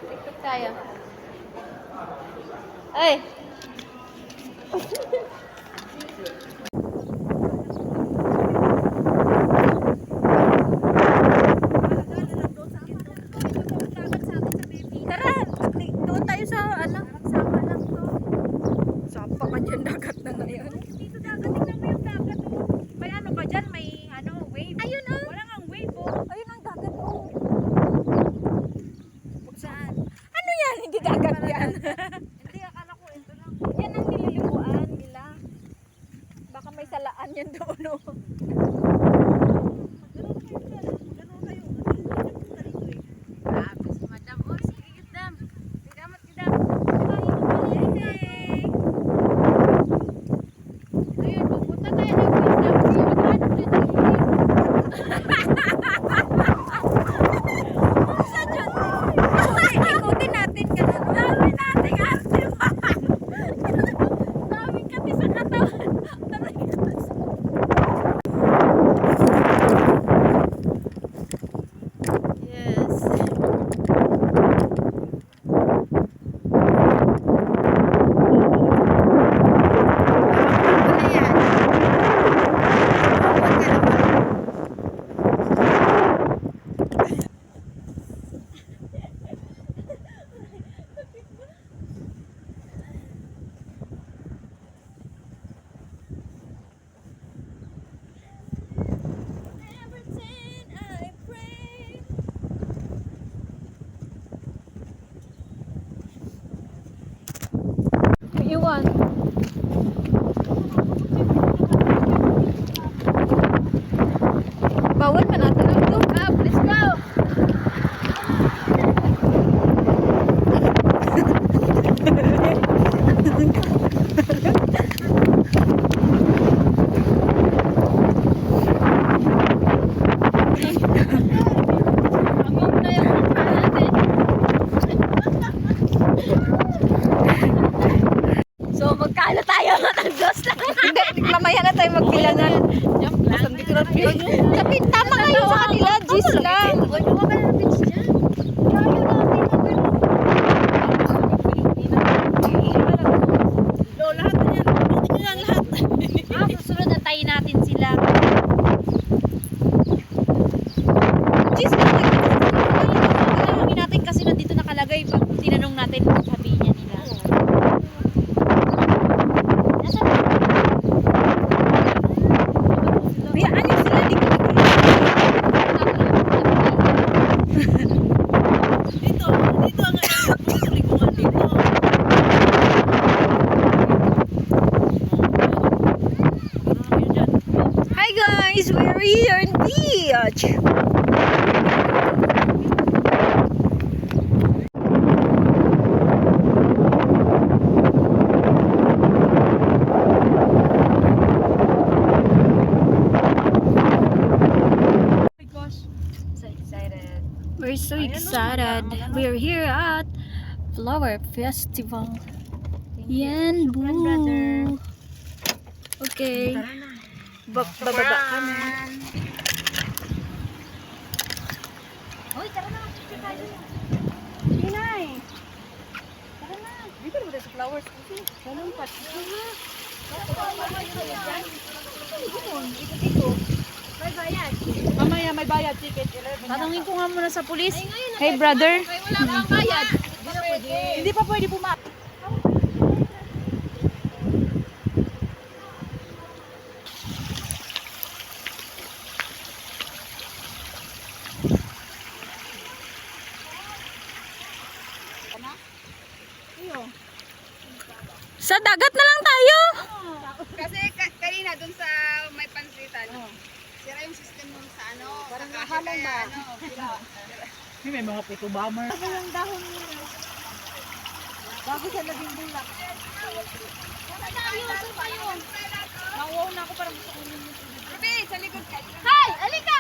TikTok tayo. Ay! Tara! Doon tayo sa ano? Sama lang to. Sapa ka dyan, dagat na ngayon. Dito dagat, tingnan mo yung dagat. May ano ba dyan? May ano, wave. Ayun oh! Wala nga wave oh. Ayun ang dagat oh. Saan? Ano yan? Hindi dagat yan. Hindi, akala ko ito lang. Yan ang nililibuan nila. Baka may salaan yan doon oh. Grabe si Madam. Oh, sige, Gidam. Gidamat, Gidam. Ayun, pupunta tayo ng Gidam. Ikutin natin ka na. Dami nating arte pa. Daming kati sa katawan. Yes. Iwan. Bawal man natin ito. Let's go! So magkano tayo matagos lang? Hindi, mamaya na tayo magbilangan. Jump lang. Sabi, tama kayo sa kanila, G's lang. Huwag ka na pitch dyan. Lahat na yan. Buti nyo lang lahat. Susunod na tayo natin sila. G's lang. Alamangin natin kasi nandito nakalagay. Pag tinanong natin, sabihin niya nila. Hi guys, we're here in beach. We're so excited. We're here at Flower Festival. Yan, boo. Okay. Bababa kami. Hoy, tara na. Hindi na eh. Tara na. Dito na sa flowers. Ganun pa. Dito. May bayad. Mamaya may bayad ticket. Tanungin ko nga muna sa pulis. Hey brother. Wala kang bayad. Hindi pa pwede pumak. Sa dagat na lang tayo. Kasi kanina dun sa may pansitan, sira yung system nun sa ano, parang nakahalang ba? May mga pito bomber. Bago yung dahon nila. Bago siya naging bulak. Nauwaw na ako parang gusto ko nyo. Ruby, sa likod ka. Hi! Alika!